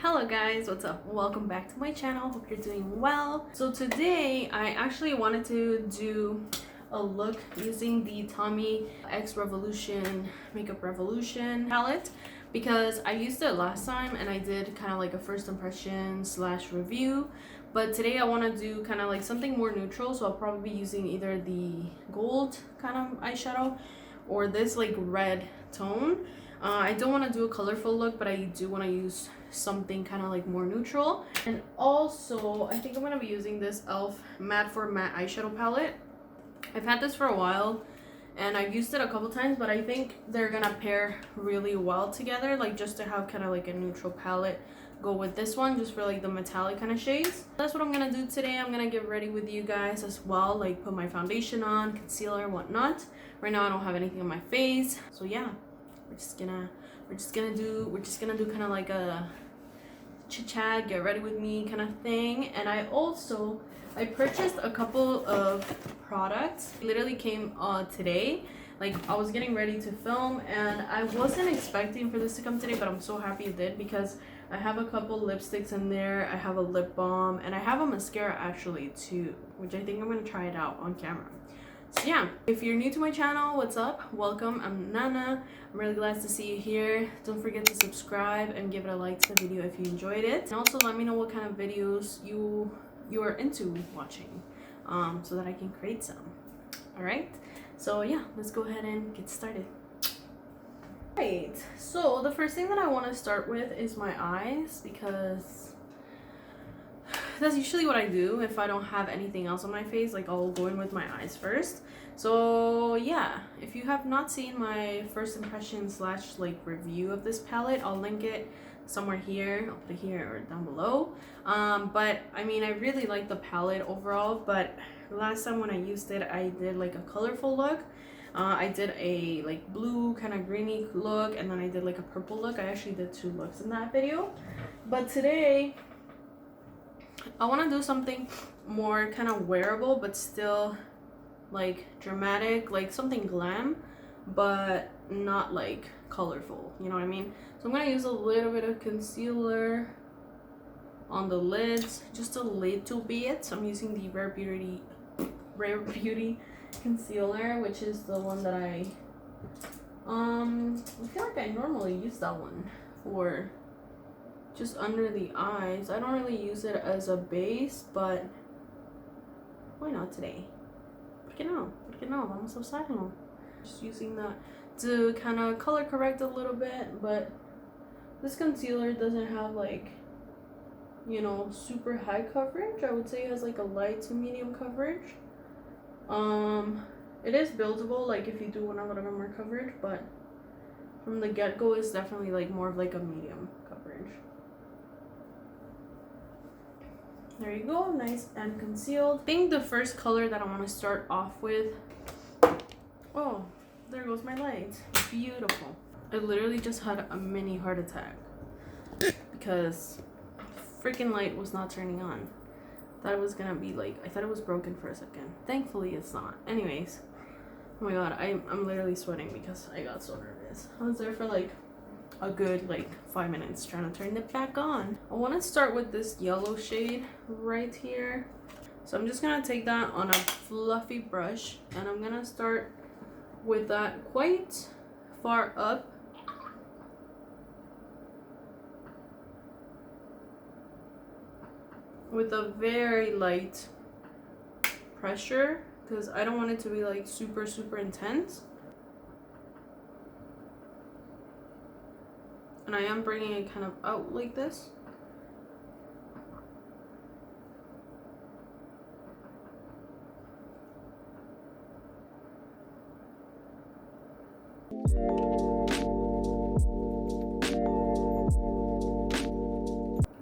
Hello guys, what's up? Welcome back to my channel. Hope you're doing well. So today I actually wanted to do a look using the Tommy X Revolution Makeup Revolution palette because I used it last time and I did kind of like a first impression slash review, but today I want to do kind of like something more neutral, so I'll probably be using either the gold kind of eyeshadow or this like red tone. I don't want to do a colorful look, but I do want to use something kind of like more neutral. And also I think I'm going to be using this e.l.f. matte for matte eyeshadow palette. I've had this for a while and I've used it a couple times, but I think they're gonna pair really well together, like just to have kind of like a neutral palette go with this one, just for like the metallic kind of shades. That's what I'm gonna do today. I'm gonna get ready with you guys as well, like put my foundation on, concealer, whatnot. Right now I don't have anything on my face, so yeah, we're just gonna do kind of like a chit chat, get ready with me kind of thing. And I purchased a couple of products. It literally came today. Like I was getting ready to film and I wasn't expecting for this to come today, but I'm so happy it did because I have a couple lipsticks in there, I have a lip balm, and I have a mascara actually too, which I think I'm gonna try it out on camera. So yeah, if you're new to my channel, what's up? Welcome. I'm Nana. I'm really glad to see you here. Don't forget to subscribe and give it a like to the video if you enjoyed it, and also let me know what kind of videos you are into watching, so that I can create some. All right, so yeah, let's go ahead and get started. Right, so the first thing that I want to start with is my eyes, because that's usually what I do if I don't have anything else on my face. Like I'll go in with my eyes first. So yeah, if you have not seen my first impression slash like review of this palette, I'll link it somewhere here. I'll put it here or down below. But I mean, I really like the palette overall, but last time when I used it, I did like a colorful look. I did a like blue kind of greeny look, and then I did like a purple look. I actually did 2 looks in that video, but today I want to do something more kind of wearable but still like dramatic, like something glam but not like colorful, you know what I mean? So I'm going to use a little bit of concealer on the lids, just a little bit. I'm using the Rare Beauty concealer, which is the one that I feel like I normally use that one for just under the eyes. I don't really use it as a base, but why not today? ¿Por qué no? Vamos a usarlo. Just using that to kind of color correct a little bit, but this concealer doesn't have like, you know, super high coverage. I would say it has like a light to medium coverage. It is buildable, like if you do want a little bit more coverage, but from the get-go it's definitely like more of like a medium coverage. There you go, nice and concealed. I think the first color that I want to start off with, oh, there goes my light. Beautiful. I literally just had a mini heart attack because freaking light was not turning on. Thought it was gonna be like, I thought it was broken for a second. Thankfully it's not. Anyways, oh my god, I'm literally sweating because I got so nervous. I was there for like a good like 5 minutes trying to turn it back on. I want to start with this yellow shade right here. So I'm just gonna take that on a fluffy brush and I'm gonna start with that quite far up. With a very light pressure because I don't want it to be like super intense. And I am bringing it kind of out like this.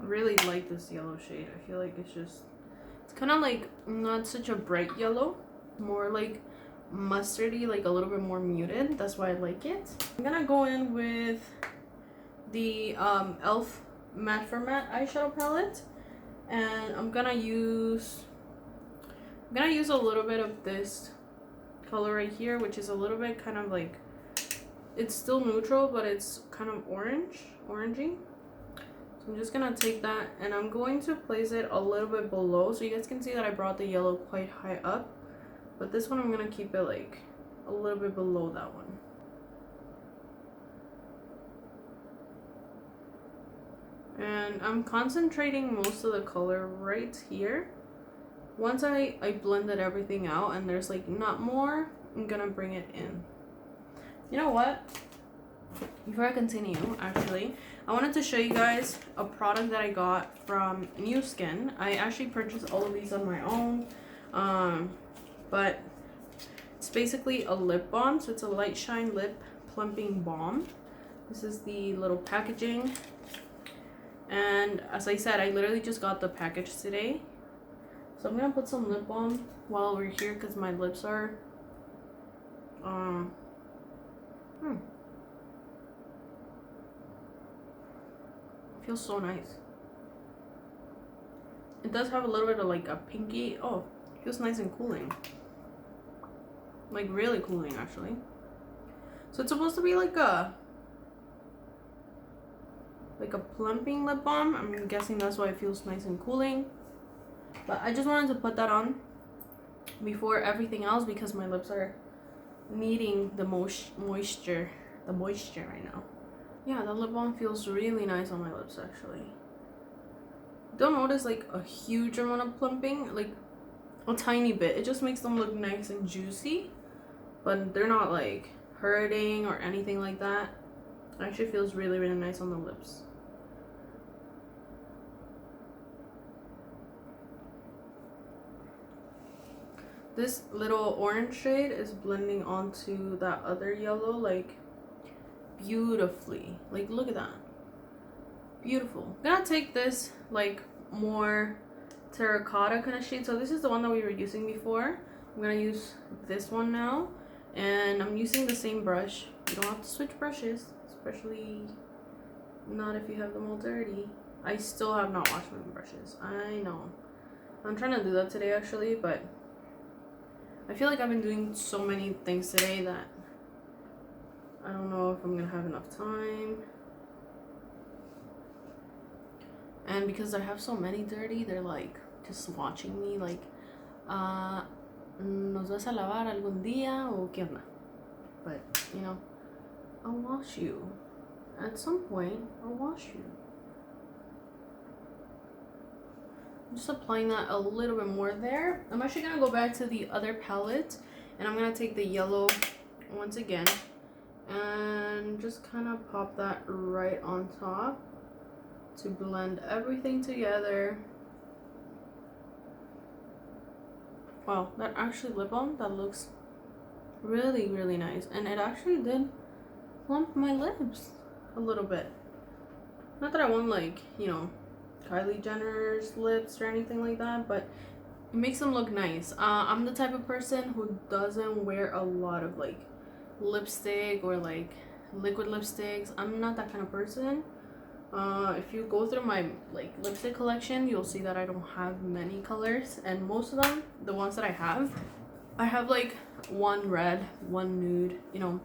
I really like this yellow shade. I feel like it's kind of like not such a bright yellow, more like mustardy, like a little bit more muted. That's why I like it. I'm gonna go in with the e.l.f. matte for matte eyeshadow palette, and I'm gonna use a little bit of this color right here, which is a little bit kind of like, it's still neutral but it's kind of orangey. So I'm just gonna take that and I'm going to place it a little bit below, so you guys can see that I brought the yellow quite high up, but this one I'm gonna keep it like a little bit below that one. And I'm concentrating most of the color right here. Once I blended everything out and there's like not more, I'm gonna bring it in. You know what? Before I continue, actually, I wanted to show you guys a product that I got from New Skin. I actually purchased all of these on my own, but it's basically a lip balm. So it's a light shine lip plumping balm. This is the little packaging. And as I said, I literally just got the package today. So I'm gonna put some lip balm while we're here because my lips are feels so nice. It does have a little bit of like a pinky. Oh, it feels nice and cooling. Like really cooling actually. So it's supposed to be like a plumping lip balm. I'm guessing that's why it feels nice and cooling. But I just wanted to put that on before everything else because my lips are needing the moisture right now. Yeah, the lip balm feels really nice on my lips actually. Don't notice like a huge amount of plumping, like a tiny bit. It just makes them look nice and juicy, but they're not like hurting or anything like that. It actually feels really, really nice on the lips. This little orange shade is blending onto that other yellow like beautifully. Like look at that. Beautiful. I'm gonna take this like more terracotta kind of shade. So this is the one that we were using before. I'm gonna use this one now. And I'm using the same brush. You don't have to switch brushes, especially not if you have them all dirty. I still have not washed my brushes. I know. I'm trying to do that today actually, but I feel like I've been doing so many things today that I don't know if I'm gonna have enough time. And because I have so many dirty, they're like just watching me like, ¿nos vas a lavar algún día o qué onda? But, you know, I'll wash you. At some point, I'll wash you. I'm just applying that a little bit more there. I'm actually gonna go back to the other palette and I'm gonna take the yellow once again and just kind of pop that right on top to blend everything together. Wow, that actually lip balm, that looks really, really nice. And it actually did plump my lips a little bit. Not that I want like, you know, Kylie Jenner's lips or anything like that, but it makes them look nice. I'm the type of person who doesn't wear a lot of like lipstick or like liquid lipsticks. I'm not that kind of person. If you go through my like lipstick collection, you'll see that I don't have many colors, and most of them, the ones that I have like one red, one nude, you know,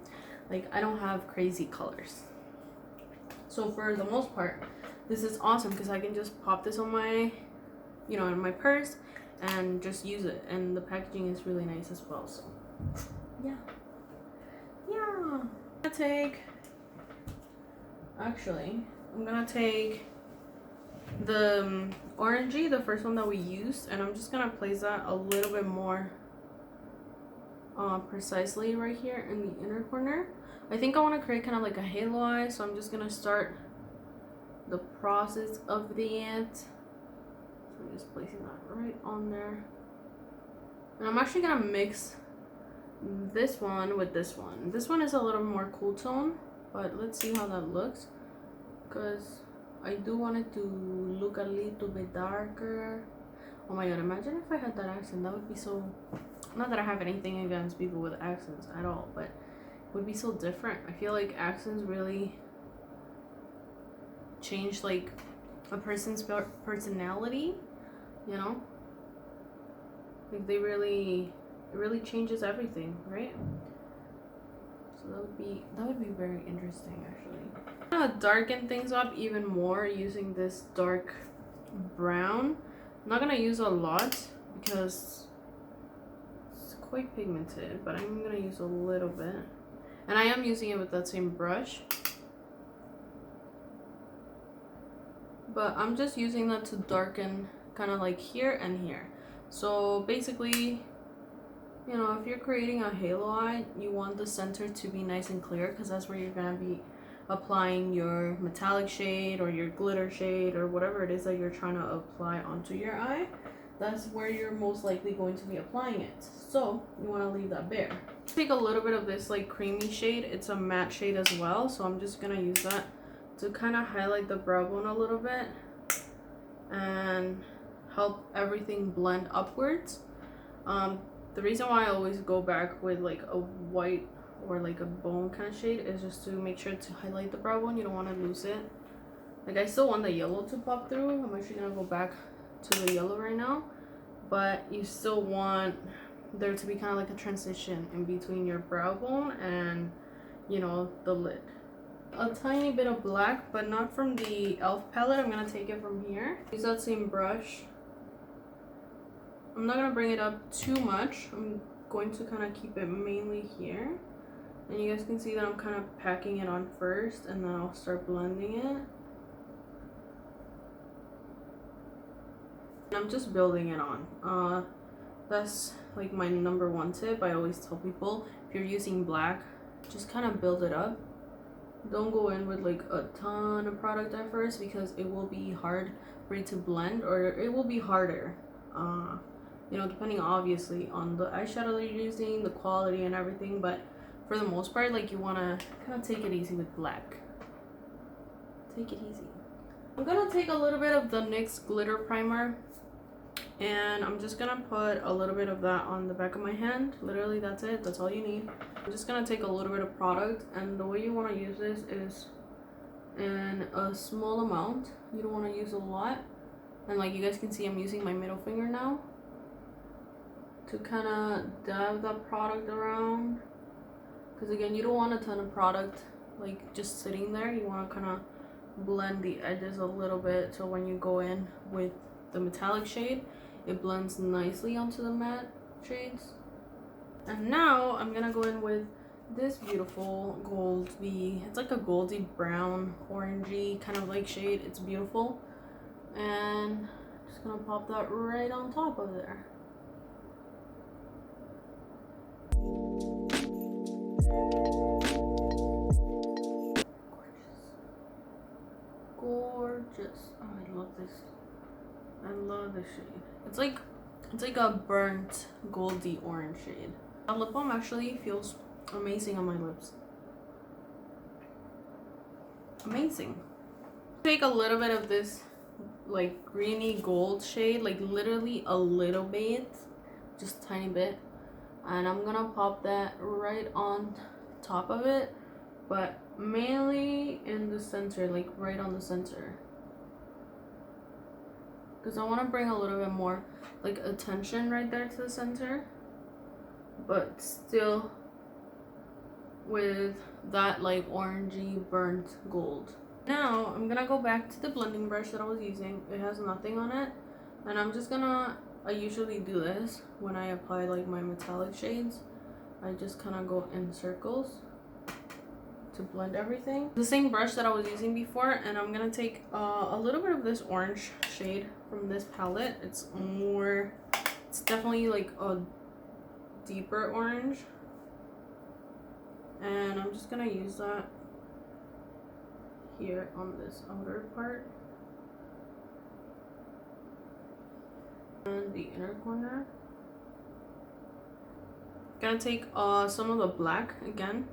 like I don't have crazy colors. So for the most part, this is awesome because I can just pop this on my, you know, in my purse and just use it, and the packaging is really nice as well. So yeah, I'm gonna take the orangey, the first one that we used, and I'm just gonna place that a little bit more precisely right here in the inner corner. I think I want to create kind of like a halo eye, so I'm just gonna start the process of that. So I'm just placing that right on there, and I'm actually gonna mix this one with this one. This one is a little more cool tone, but let's see how that looks, because I do want it to look a little bit darker. Oh my god, imagine if I had that accent. That would be so, not that I have anything against people with accents at all, but it would be so different. I feel like accents really change like a person's personality, you know, like it really changes everything, right? So that would be very interesting actually. I'm gonna darken things up even more using this dark brown. I'm not gonna use a lot because it's quite pigmented, but I'm gonna use a little bit. And I am using it with that same brush. But I'm just using that to darken kind of like here and here. So basically, you know, if you're creating a halo eye, you want the center to be nice and clear because that's where you're gonna be applying your metallic shade or your glitter shade or whatever it is that you're trying to apply onto your eye. That's where you're most likely going to be applying it. So you want to leave that bare. Take a little bit of this like creamy shade. It's a matte shade as well, so I'm just gonna use that to kind of highlight the brow bone a little bit and help everything blend upwards. The reason why I always go back with like a white or like a bone kind of shade is just to make sure to highlight the brow bone. You don't want to lose it. Like I still want the yellow to pop through. I'm actually gonna go back to the yellow right now, but you still want there to be kind of like a transition in between your brow bone and, you know, the lid. A tiny bit of black, but not from the e.l.f. palette. I'm gonna take it from here. Use that same brush. I'm not gonna bring it up too much. I'm going to kind of keep it mainly here. And you guys can see that I'm kind of packing it on first and then I'll start blending it. And I'm just building it on. That's like my number one tip. I always tell people, if you're using black, just kind of build it up. Don't go in with like a ton of product at first because it will be hard for you to blend, or it will be harder. You know, depending obviously on the eyeshadow that you're using, the quality and everything, but for the most part, like, you want to kind of take it easy with black. Take it easy. I'm gonna take a little bit of the NYX glitter primer and I'm just gonna put a little bit of that on the back of my hand. Literally, that's it. That's all you need. I'm just gonna take a little bit of product, and the way you want to use this is in a small amount. You don't want to use a lot. And like you guys can see, I'm using my middle finger now to kind of dab that product around, because again, you don't want a ton of product like just sitting there. You want to kind of blend the edges a little bit, so when you go in with the metallic shade, it blends nicely onto the matte shades. And now I'm gonna go in with this beautiful goldy, it's like a goldy brown orangey kind of like shade. It's beautiful, and I'm just gonna pop that right on top of there. Gorgeous. Oh, I love this. I love this shade. It's like a burnt goldy orange shade. That lip balm actually feels amazing on my lips. Amazing. Take a little bit of this like greeny gold shade, like literally a little bit, just a tiny bit, and I'm gonna pop that right on top of it, but mainly in the center, like right on the center, because I want to bring a little bit more like attention right there to the center, but still with that like orangey burnt gold. Now I'm gonna go back to the blending brush that I was using. It has nothing on it, and I'm just gonna, I usually do this when I apply like my metallic shades. I just kind of go in circles to blend everything. The same brush that I was using before, and I'm gonna take a little bit of this orange shade from this palette. It's definitely like a deeper orange, and I'm just gonna use that here on this outer part and the inner corner. Gonna take some of the black again.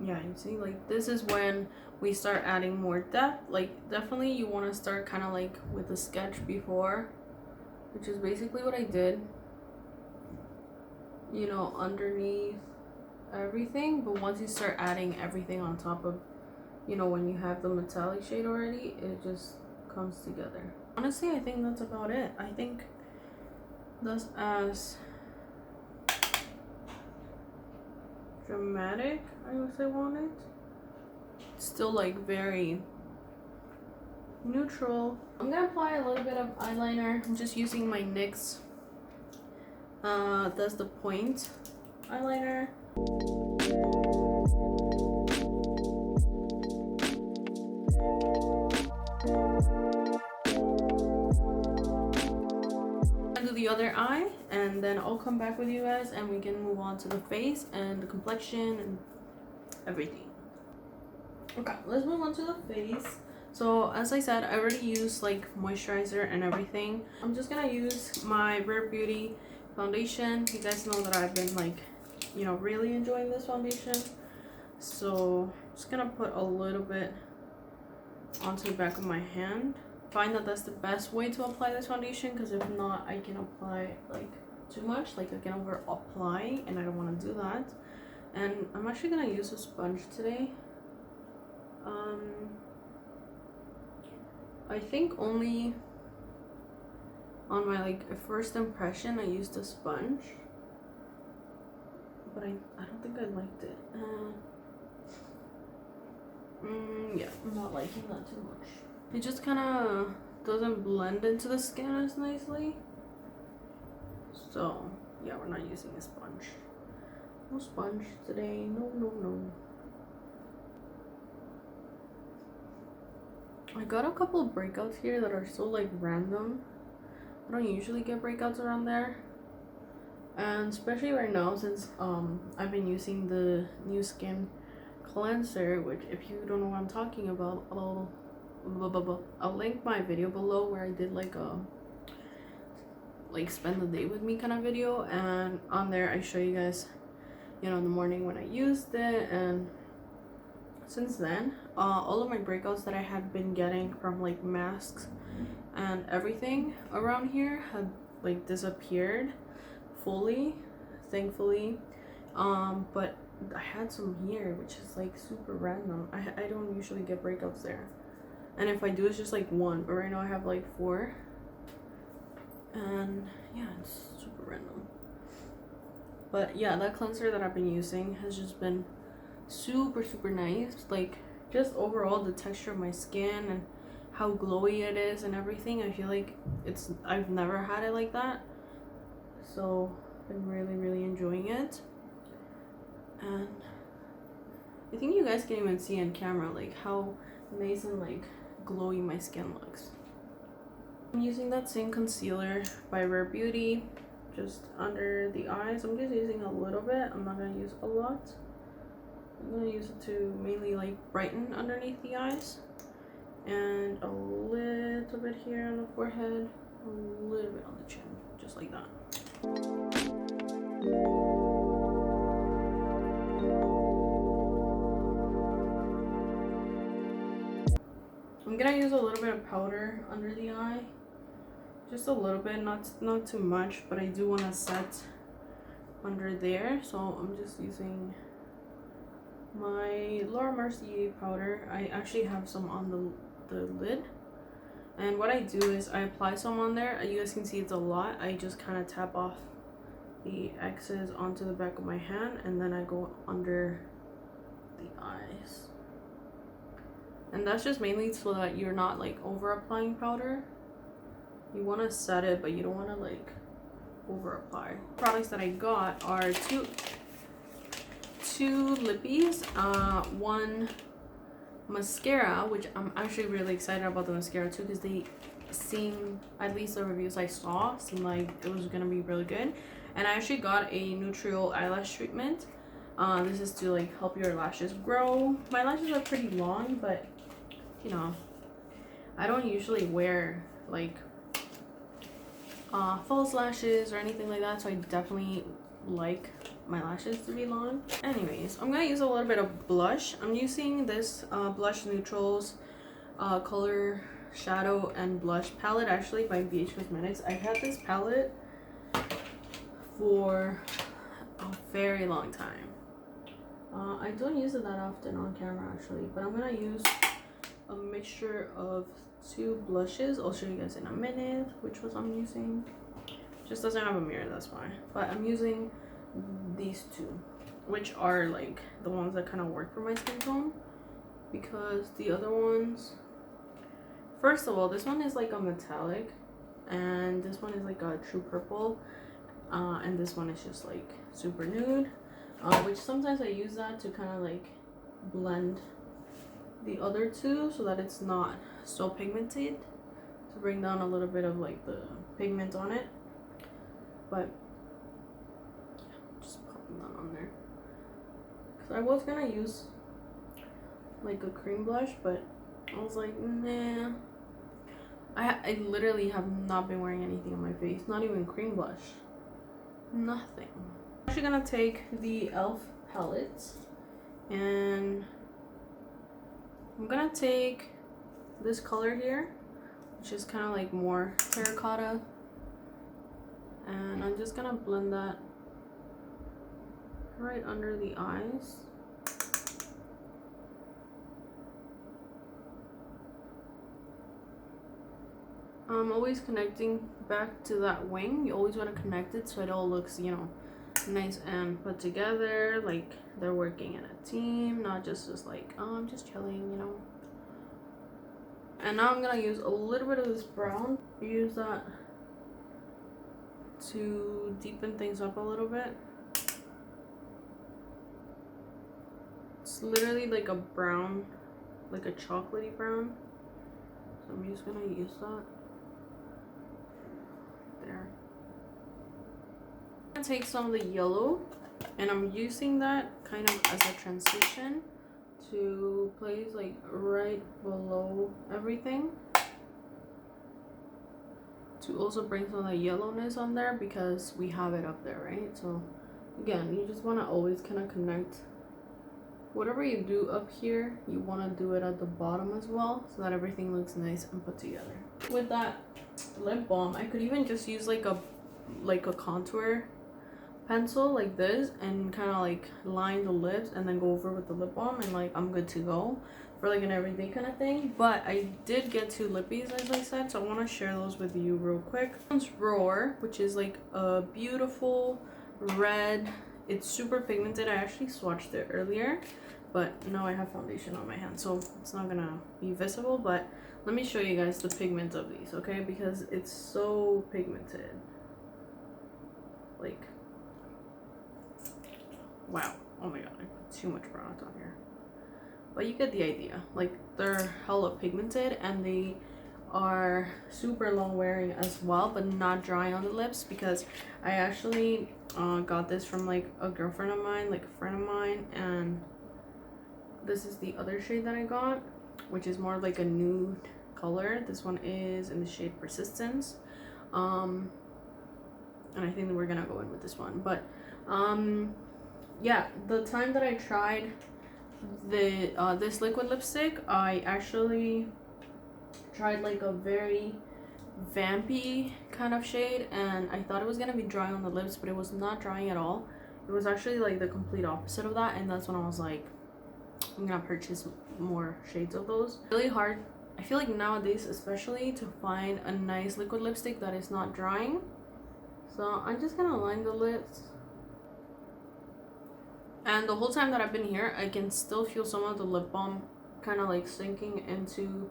Yeah, you see, like this is when we start adding more depth. Like definitely you want to start kind of like with the sketch before, which is basically what I did, you know, underneath everything. But once you start adding everything on top of you know, when you have the metallic shade already, it just comes together. Honestly, I think that's about it. I think that's as dramatic as I want it. Still like very neutral. I'm gonna apply a little bit of eyeliner. I'm just using my NYX that's the point eyeliner. Do the other eye, and then I'll come back with you guys and we can move on to the face and the complexion and everything. Okay, let's move on to the face. So as I said, I already used like moisturizer and everything. I'm just gonna use my Rare Beauty foundation. You guys know that I've been like, you know, really enjoying this foundation. So I'm just gonna put a little bit onto the back of my hand. Find that that's the best way to apply this foundation, because if not, I can apply like too much, like I can over apply, and I don't want to do that. And I'm actually gonna use a sponge today. I think only on my like first impression I used a sponge, but I don't think I liked it. Yeah, I'm not liking that too much. It just kind of doesn't blend into the skin as nicely. So yeah, we're not using a sponge. No sponge today. No, no, no. I got a couple of breakouts here that are so like random. I don't usually get breakouts around there. And especially right now, since I've been using the new skin cleanser, which if you don't know what I'm talking about, I'll link my video below where I did like a spend the day with me kind of video, and on there I show you guys, you know, in the morning when I used it. And since then, all of my breakouts that I had been getting from like masks and everything around here had like disappeared fully, thankfully. But I had some here, which is like super random. I don't usually get breakouts there, and if I do, it's just like one, but right now I have like 4. And yeah, it's super random. But yeah, that cleanser that I've been using has just been super nice. Like, just overall the texture of my skin and how glowy it is and everything, I feel like I've never had it like that. So I've been really enjoying it. And I think you guys can even see on camera like how nice and like glowy my skin looks. I'm using that same concealer by Rare Beauty just under the eyes. I'm just using a little bit. I'm not going to use a lot. I'm going to use it to mainly like brighten underneath the eyes, and a little bit here on the forehead, a little bit on the chin, just like that. I'm gonna use a little bit of powder under the eye, just a little bit, not too much, but I do want to set under there, so I'm just using my Laura Mercier powder. I actually have some on the lid, and what I do is I apply some on there. You guys can see it's a lot. I just kind of tap off the excess onto the back of my hand, and then I go under the eyes. And that's just mainly so that you're not like over applying powder. You want to set it, but you don't want to like over apply. Products that I got are two lippies, one mascara, which I'm actually really excited about the mascara too, because they seem, at least the reviews I saw, seemed like it was gonna be really good. And I actually got a neutral eyelash treatment. This is to like help your lashes grow. My lashes are pretty long, but you know, I don't usually wear like false lashes or anything like that, so I definitely like my lashes to be long. Anyways, I'm gonna use a little bit of blush. I'm using this Blush Neutrals color shadow and blush palette, actually by BH Cosmetics. I had this palette for a very long time. I don't use it that often on camera actually, but I'm gonna use a mixture of two blushes. I'll show you guys in a minute which ones I'm using. Just doesn't have a mirror, that's why. But I'm using these two, which are like the ones that kind of work for my skin tone, because the other ones, first of all, this one is like a metallic, and this one is like a true purple, and this one is just like super nude, which sometimes I use that to kind of like blend the other two so that it's not so pigmented, to bring down a little bit of like the pigment on it. But just popping that on there, because I was gonna use like a cream blush, but I was like, nah. I literally have not been wearing anything on my face, not even cream blush, nothing. I'm actually gonna take the e.l.f. palettes, and I'm gonna take this color here, which is kind of like more terracotta, and I'm just gonna blend that right under the eyes. I'm always connecting back to that wing. You always want to connect it so it all looks, you know, nice and put together, like they're working in a team, not just like, oh, I'm just chilling, you know. And now I'm gonna use a little bit of this brown, use that to deepen things up a little bit. It's literally like a brown, like a chocolatey brown, so I'm just gonna use that there. I'm gonna take some of the yellow, and I'm using that kind of as a transition to place like right below everything, to also bring some of the yellowness on there, because we have it up there, right? So again, you just want to always kind of connect whatever you do up here, you want to do it at the bottom as well, so that everything looks nice and put together. With that lip balm, I could even just use like a contour pencil like this, and kind of like line the lips and then go over with the lip balm, and like I'm good to go for like an everyday kind of thing. But I did get two lippies, as I said, so I want to share those with you real quick. This one's Roar, which is like a beautiful red. It's super pigmented. I actually swatched it earlier, but now I have foundation on my hand, so it's not gonna be visible. But let me show you guys the pigment of these, okay? Because it's so pigmented. Like, wow. Oh my god, I put too much product on here. But you get the idea. Like, they're hella pigmented, and they are super long wearing as well, but not dry on the lips, because I actually got this from like a girlfriend of mine, like a friend of mine, and this is the other shade that I got, which is more like a nude color. This one is in the shade Persistence, and I think that we're gonna go in with this one. But yeah, the time that I tried the this liquid lipstick, I actually tried like a very vampy kind of shade, and I thought it was gonna be dry on the lips, but it was not drying at all. It was actually like the complete opposite of that, and that's when I was like, I'm gonna purchase more shades of those. Really hard, I feel like nowadays especially, to find a nice liquid lipstick that is not drying. So I'm just gonna line the lips, and the whole time that I've been here, I can still feel some of the lip balm kind of like sinking into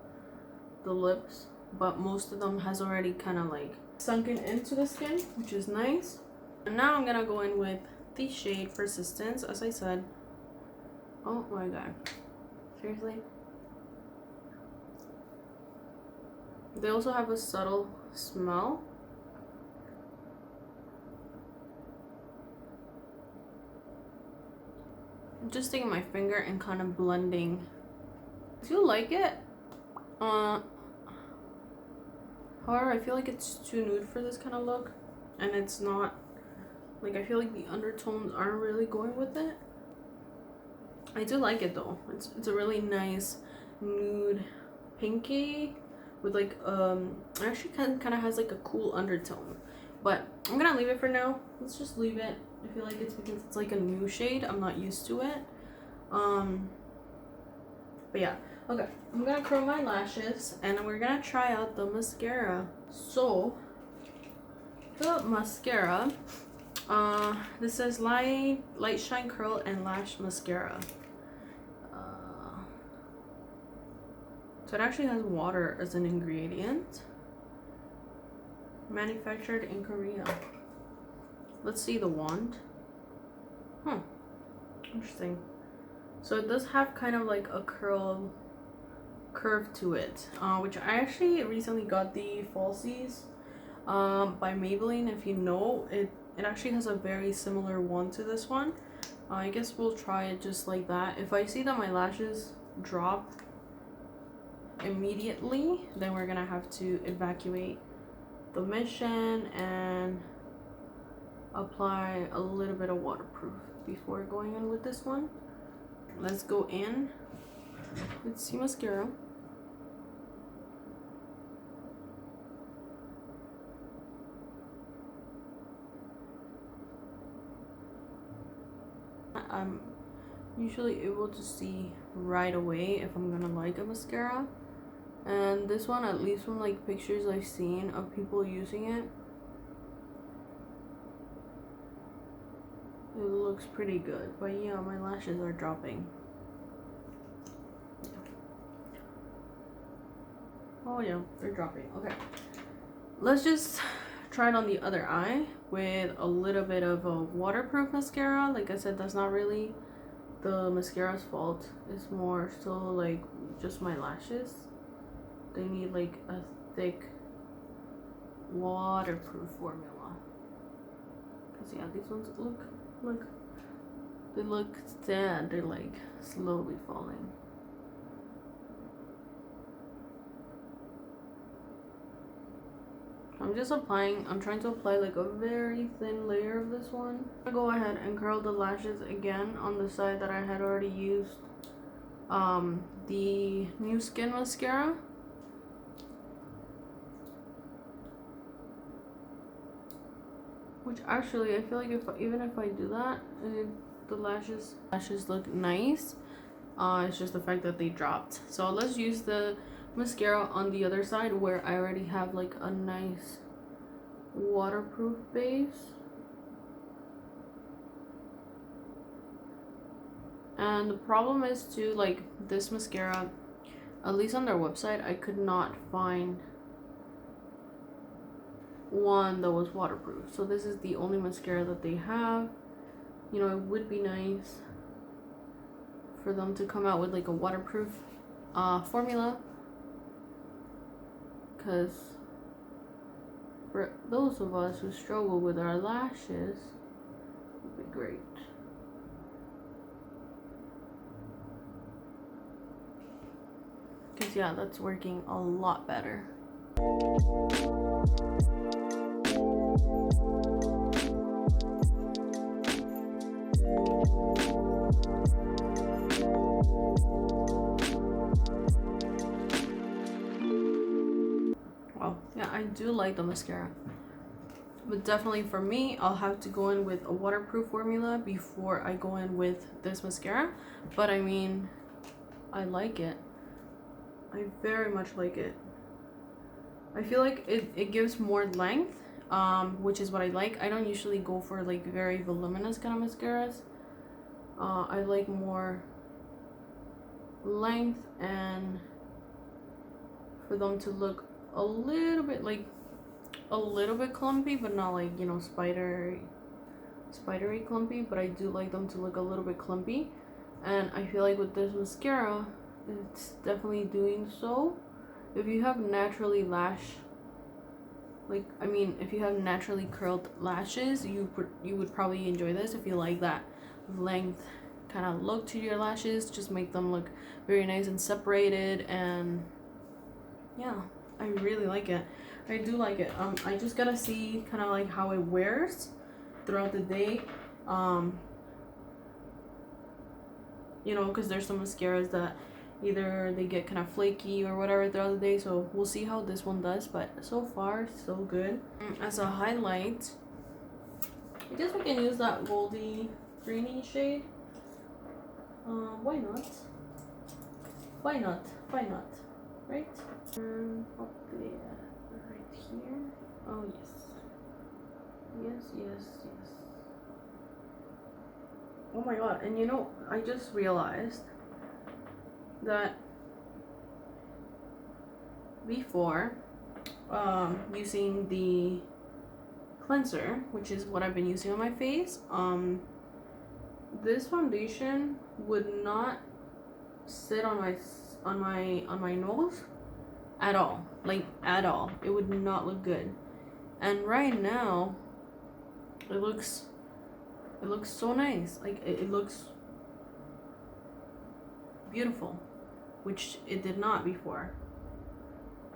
the lips, but most of them has already kind of like sunken into the skin, which is nice. And now I'm gonna go in with the shade Persistence, as I said. Oh my god, seriously. They also have a subtle smell. I'm just taking my finger and kind of blending. Do you like it? However, I feel like it's too nude for this kind of look, and it's not, like, I feel like the undertones aren't really going with it. I do like it though. It's a really nice nude pinky with like it actually kind of has like a cool undertone. But I'm gonna leave it for now. Let's just leave it. I feel like it's because it's like a new shade. I'm not used to it. But yeah, okay, I'm gonna curl my lashes and we're gonna try out the mascara. So the mascara, this says light shine curl and lash mascara. So it actually has water as an ingredient. Manufactured in Korea. Let's see the wand. Interesting. So it does have kind of like a curve to it, which I actually recently got the falsies by Maybelline. If you know, it actually has a very similar wand to this one. I guess we'll try it just like that. If I see that my lashes drop immediately, then we're gonna have to evacuate the mission and apply a little bit of waterproof before going in with this one. Let's go in with C mascara. I'm usually able to see right away if I'm gonna like a mascara, and this one, at least from like pictures I've seen of people using it, it looks pretty good. But yeah, my lashes are dropping. Oh yeah, they're dropping. Okay, let's just try it on the other eye with a little bit of a waterproof mascara. Like I said, that's not really the mascara's fault. It's more so like just my lashes. They need like a thick waterproof formula. Cause yeah, these ones look, they look sad. They're like slowly falling. I'm just applying, I'm trying to apply like a very thin layer of this one. I'm gonna go ahead and curl the lashes again on the side that I had already used the New Skin mascara. Which actually, I feel like even if I do that, the lashes look nice. It's just the fact that they dropped. So let's use the mascara on the other side where I already have like a nice waterproof base. And the problem is too, like this mascara, at least on their website, I could not find one that was waterproof. So this is the only mascara that they have. You know, it would be nice for them to come out with like a waterproof formula, because for those of us who struggle with our lashes, it would be great. Because yeah, that's working a lot better. Well, yeah, I do like the mascara, but definitely for me, I'll have to go in with a waterproof formula before I go in with this mascara. But I mean, I like it. I very much like it. I feel like it gives more length, which is what I like. I don't usually go for like very voluminous kind of mascaras. I like more length and for them to look a little bit clumpy, but not like, you know, spidery clumpy. But I do like them to look a little bit clumpy, and I feel like with this mascara, it's definitely doing so. If you have naturally if you have naturally curled lashes, you would probably enjoy this. If you like that length kind of look to your lashes, just make them look very nice and separated. And yeah, I really like it. I do like it. I just gotta see kind of like how it wears throughout the day. You know, because there's some mascaras that either they get kind of flaky or whatever throughout the day. So we'll see how this one does, but so far so good. As a highlight, I guess we can use that goldy greeny shade. Why not? Why not? Why not? Right? Up there, right here. Oh yes. Yes, yes, yes. Oh my god, and you know, I just realized that before using the cleanser, which is what I've been using on my face, this foundation would not sit on my nose at all, like at all. It would not look good. And right now it looks so nice. Like it looks beautiful, which it did not before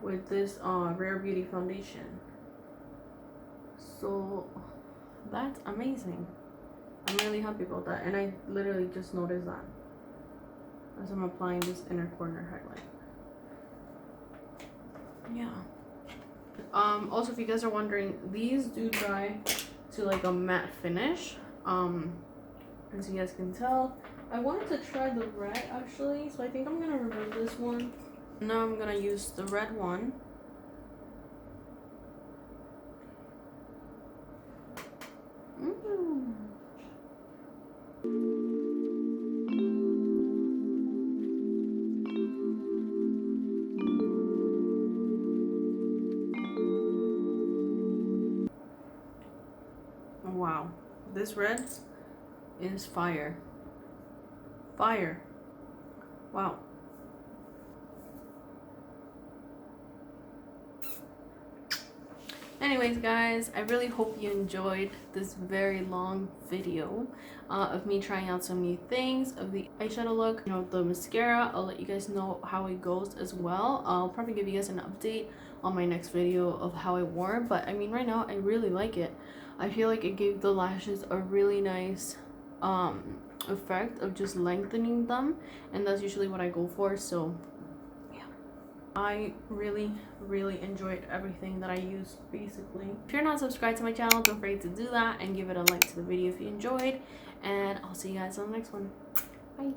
with this Rare Beauty foundation. So that's amazing. I'm really happy about that, and I literally just noticed that as I'm applying this inner corner highlight. Yeah. Also, if you guys are wondering, these do dry to like a matte finish. As you guys can tell, I wanted to try the red actually, so I think I'm gonna remove this one. Now I'm gonna use the red one. Wow, this red is fire. Fire. Wow. Anyways guys, I really hope you enjoyed this very long video of me trying out some new things, of the eyeshadow look, you know, the mascara. I'll let you guys know how it goes as well. I'll probably give you guys an update on my next video of how it wore, but I mean right now I really like it. I feel like it gave the lashes a really nice effect of just lengthening them, and that's usually what I go for. So yeah, I really enjoyed everything that I used basically. If you're not subscribed to my channel, don't forget to do that and give it a like to the video if you enjoyed, and I'll see you guys on the next one. Bye.